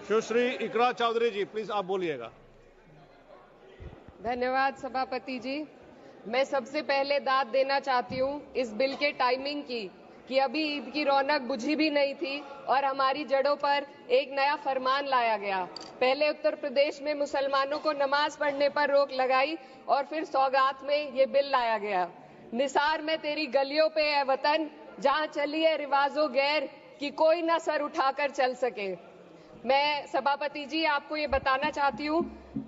सुश्री इकरा चौधरी जी, please आप बोलिएगा। धन्यवाद सभापति जी। मैं सबसे पहले दाद देना चाहती हूँ इस बिल के टाइमिंग की कि अभी ईद की रौनक बुझी भी नहीं थी और हमारी जड़ों पर एक नया फरमान लाया गया। पहले उत्तर प्रदेश में मुसलमानों को नमाज पढ़ने पर रोक लगाई और फिर सौगात में ये बिल लाया गया। निसार में तेरी गलियों पे है वतन, जहाँ चली है रिवाजो गैर कि कोई ना सर उठाकर चल सके। मैं सभापति जी आपको ये बताना चाहती हूँ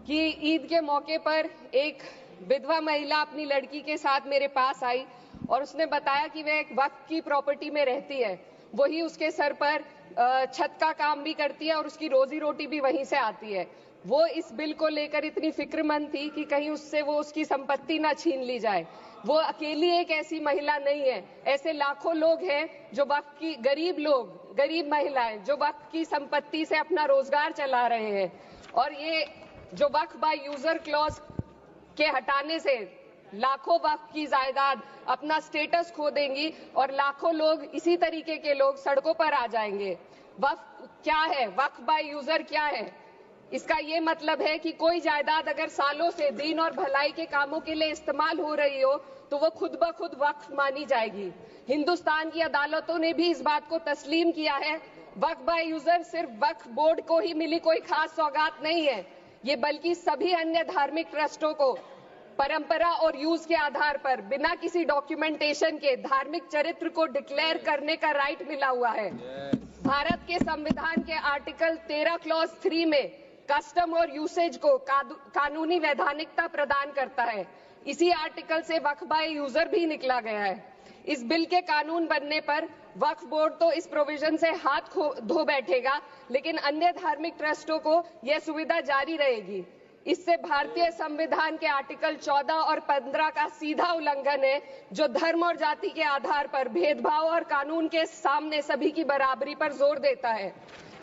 कि ईद के मौके पर एक विधवा महिला अपनी लड़की के साथ मेरे पास आई और उसने बताया कि वह एक वक्फ की प्रॉपर्टी में रहती है, वही उसके सर पर छत का काम भी करती है और उसकी रोजी रोटी भी वहीं से आती है। वो इस बिल को लेकर इतनी फिक्रमंद थी कि कहीं उससे वो उसकी संपत्ति ना छीन ली जाए। वो अकेली एक ऐसी महिला नहीं है, ऐसे लाखों लोग हैं जो वक्फ की गरीब महिलाएं जो वक्फ की संपत्ति से अपना रोजगार चला रहे हैं। और ये जो वक्फ बाय यूजर क्लॉज के हटाने से लाखों वक्फ की जायदाद अपना स्टेटस खो देंगी और लाखों लोग इसी तरीके के लोग सड़कों पर आ जाएंगे। वक्फ क्या है, वक्फ बाय यूजर क्या है? इसका ये मतलब है कि कोई जायदाद अगर सालों से दीन और भलाई के कामों के लिए इस्तेमाल हो रही हो तो वो खुद ब खुद वक्फ मानी जाएगी। हिंदुस्तान की अदालतों ने भी इस बात को तस्लीम किया है। वक्फ बाय यूजर सिर्फ वक्फ बोर्ड को ही मिली कोई खास सौगात नहीं है, ये बल्कि सभी अन्य धार्मिक ट्रस्टों को परंपरा और यूज के आधार पर बिना किसी डॉक्यूमेंटेशन के धार्मिक चरित्र को डिक्लेयर करने का राइट मिला हुआ है। भारत के संविधान के आर्टिकल 13 क्लॉज 3 में कस्टम और यूसेज को कानूनी वैधानिकता प्रदान करता है। इसी आर्टिकल से वक्फ बाय यूजर भी निकला गया है। इस बिल के कानून बनने पर वक्फ बोर्ड तो इस प्रोविजन से हाथ धो बैठेगा, लेकिन अन्य धार्मिक ट्रस्टों को यह सुविधा जारी रहेगी। इससे भारतीय संविधान के आर्टिकल 14 और 15 का सीधा उल्लंघन है, जो धर्म और जाति के आधार पर भेदभाव और कानून के सामने सभी की बराबरी पर जोर देता है।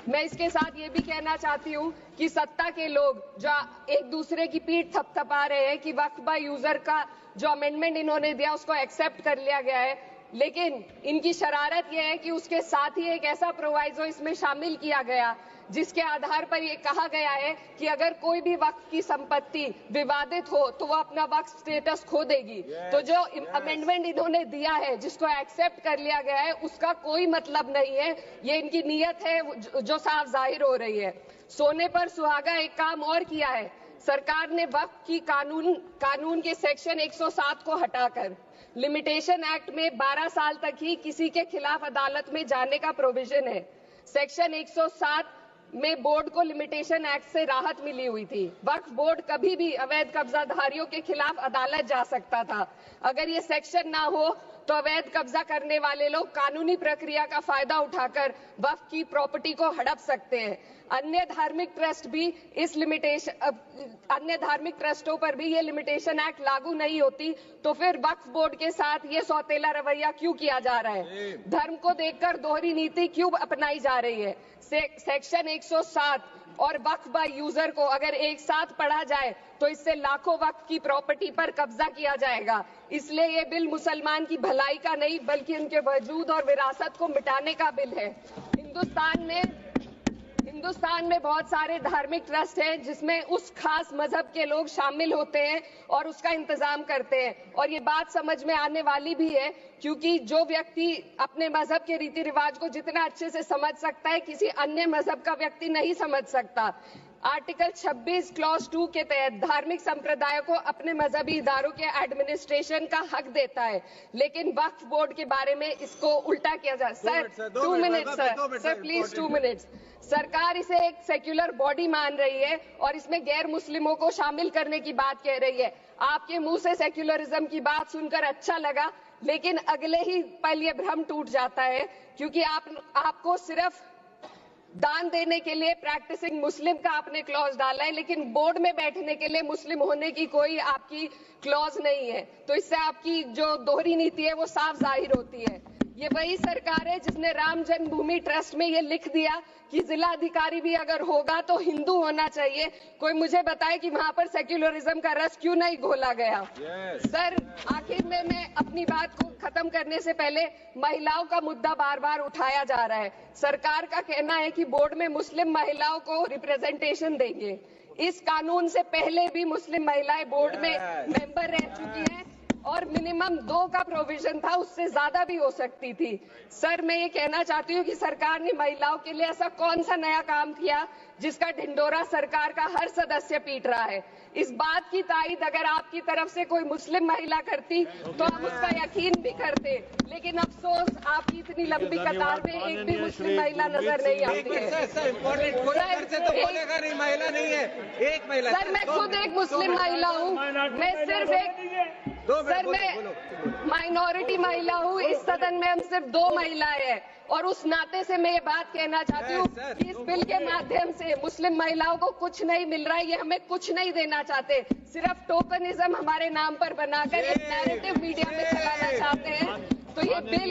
मैं इसके साथ ये भी कहना चाहती हूँ कि सत्ता के लोग जो एक दूसरे की पीठ थपथपा रहे हैं कि वक्फ बाय यूजर का जो अमेंडमेंट इन्होंने दिया उसको एक्सेप्ट कर लिया गया है, लेकिन इनकी शरारत यह है कि उसके साथ ही एक ऐसा प्रोवाइजो इसमें शामिल किया गया जिसके आधार पर यह कहा गया है कि अगर कोई भी वक्फ की संपत्ति विवादित हो तो वो अपना वक्फ स्टेटस खो देगी। तो जो अमेंडमेंट इन्होंने दिया है, जिसको एक्सेप्ट कर लिया गया है, उसका कोई मतलब नहीं है। ये इनकी नीयत है जो साफ जाहिर हो रही है। सोने पर सुहागा एक काम और किया है। सरकार ने वक्फ की कानून के सेक्शन 107 को हटाकर लिमिटेशन एक्ट में 12 साल तक ही किसी के खिलाफ अदालत में जाने का प्रोविजन है। सेक्शन 107 में बोर्ड को लिमिटेशन एक्ट से राहत मिली हुई थी। वक्फ बोर्ड कभी भी अवैध कब्जाधारियों के खिलाफ अदालत जा सकता था। अगर ये सेक्शन ना हो तो अवैध कब्जा करने वाले लोग कानूनी प्रक्रिया का फायदा उठाकर वक्फ की प्रॉपर्टी को हड़प सकते हैं। अन्य धार्मिक ट्रस्टों पर भी ये लिमिटेशन एक्ट लागू नहीं होती, तो फिर वक्फ बोर्ड के साथ ये सौतेला रवैया क्यों किया जा रहा है? धर्म को देखकर दोहरी नीति क्यों अपनाई जा रही है? सेक्शन 107 और वक्फ बाय यूजर को अगर एक साथ पढ़ा जाए तो इससे लाखों वक्फ की प्रॉपर्टी पर कब्जा किया जाएगा। इसलिए ये बिल मुसलमान की भलाई का नहीं बल्कि उनके वजूद और विरासत को मिटाने का बिल है। हिंदुस्तान में बहुत सारे धार्मिक ट्रस्ट हैं जिसमें उस खास मजहब के लोग शामिल होते हैं और उसका इंतजाम करते हैं, और ये बात समझ में आने वाली भी है क्योंकि जो व्यक्ति अपने मजहब के रीति रिवाज को जितना अच्छे से समझ सकता है, किसी अन्य मजहब का व्यक्ति नहीं समझ सकता। आर्टिकल 26 क्लॉज 2 के तहत धार्मिक संप्रदायों को अपने मजहबी इदारों के एडमिनिस्ट्रेशन का हक देता है, लेकिन वक्फ बोर्ड के बारे में इसको उल्टा किया जा। Sir 2 minute sir please 2 minutes. सरकार इसे एक सेक्युलर बॉडी मान रही है और इसमें गैर मुस्लिमों को शामिल करने की बात कह रही है। आपके मुंह से सेक्युलरिज्म की बात सुनकर अच्छा लगा, लेकिन अगले ही पल ये भ्रम टूट जाता है क्योंकि आपको सिर्फ दान देने के लिए प्रैक्टिसिंग मुस्लिम का आपने क्लॉज डाला है, लेकिन बोर्ड में बैठने के लिए मुस्लिम होने की कोई आपकी क्लॉज नहीं है। तो इससे आपकी जो दोहरी नीति है वो साफ जाहिर होती है। ये वही सरकार है जिसने राम जन्मभूमि ट्रस्ट में ये लिख दिया कि जिलाधिकारी भी अगर होगा तो हिंदू होना चाहिए। कोई मुझे बताए कि वहां पर सेक्युलरिज्म का रस क्यों नहीं घोला गया। सर, आखिर में मैं अपनी बात को खत्म करने से पहले महिलाओं का मुद्दा बार बार उठाया जा रहा है। सरकार का कहना है कि बोर्ड में मुस्लिम महिलाओं को रिप्रेजेंटेशन देंगे। इस कानून से पहले भी मुस्लिम महिलाएं बोर्ड में मेंबर रह चुकी हैं और मिनिमम 2 का प्रोविजन था, उससे ज्यादा भी हो सकती थी। सर, मैं ये कहना चाहती हूँ कि सरकार ने महिलाओं के लिए ऐसा कौन सा नया काम किया जिसका ढिंडोरा सरकार का हर सदस्य पीट रहा है। इस बात की तायीद अगर आपकी तरफ से कोई मुस्लिम महिला करती तो हम उसका यकीन भी करते, लेकिन अफसोस आपकी इतनी लंबी कतार में एक भी मुस्लिम महिला नजर नहीं आती है। सर, मैं खुद एक मुस्लिम महिला हूँ। मैं सिर्फ सर, मैं माइनॉरिटी महिला हूँ। इस सदन में हम सिर्फ 2 महिलाएं हैं और उस नाते से मैं ये बात कहना चाहती हूँ कि इस बिल के माध्यम से मुस्लिम महिलाओं को कुछ नहीं मिल रहा है। ये हमें कुछ नहीं देना चाहते, सिर्फ टोकनिज्म हमारे नाम पर बनाकर एक नैरेटिव मीडिया में चलाना चाहते हैं। तो ये बिल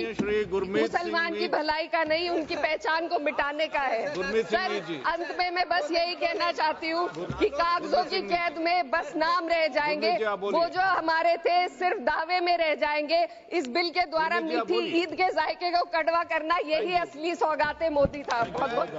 मुसलमान की भलाई का नहीं, उनकी पहचान को मिटाने का है। सर, अंत में मैं बस यही कहना चाहती हूँ कि कागजों की कैद में बस नाम रह जाएंगे, वो जो हमारे थे सिर्फ दावे में रह जाएंगे। इस बिल के द्वारा मीठी ईद के जायके को कड़वा करना, यही असली सौगाते मोदी था। बहुत बहुत